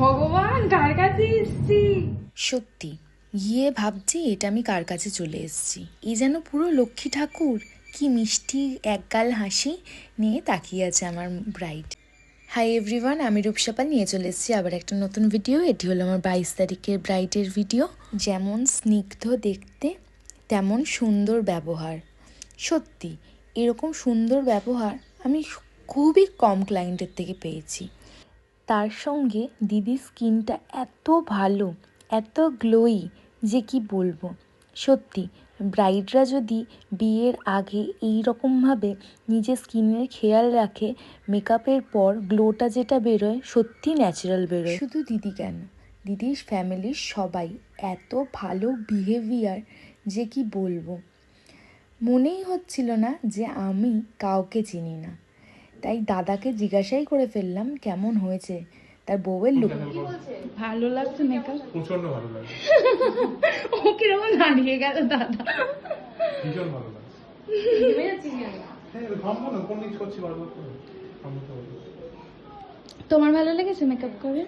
ভগবান কার কাছে এসেছি। সত্যি গিয়ে ভাবছি এটা আমি কার কাছে চলে এসেছি। এই যেন পুরো লক্ষ্মী ঠাকুর, কি মিষ্টি একগাল হাসি নিয়ে তাকিয়ে আছে আমার ব্রাইড। হাই এভরিওয়ান, আমি রূপসাপাল নিয়ে চলে এসেছি আবার একটা নতুন ভিডিও। এটি হলো আমার 22 তারিখের ব্রাইডের ভিডিও। যেমন স্নিগ্ধ দেখতে তেমন সুন্দর ব্যবহার। সত্যি এরকম সুন্দর ব্যবহার আমি খুবই কম ক্লায়েন্টের থেকে পেয়েছি। তার সঙ্গে দিদির স্কিনটা এত ভালো, এত গ্লোয়ি যে কি বলবো। সত্যি ব্রাইডরা যদি বিয়ের আগে এই রকমভাবে নিজের স্কিনের খেয়াল রাখে, মেকআপের পর গ্লোটা যেটা বেরোয় সত্যি ন্যাচারাল বেরোয়। শুধু দিদি কেন, দিদির ফ্যামিলির সবাই এত ভালো বিহেভিয়ার যে কি বলবো। মনেই হচ্ছিল না যে আমি কাউকে চিনি না, তাই দাদাকে জিজ্ঞাসাই করে ফেললাম কেমন হয়েছে তার বউয়ের লুক। ভালো লাগছে মেকআপ, প্রচন্ড ভালো লাগে, ও কিরকম দাঁড়িয়ে গেল দাদা। ভীষণ ভালো লাগছে। হ্যাঁ থামবো না, কোন নিচ করছি বারবার করে, থামবো তো। তোমার ভালো লেগেছে মেকআপ করে?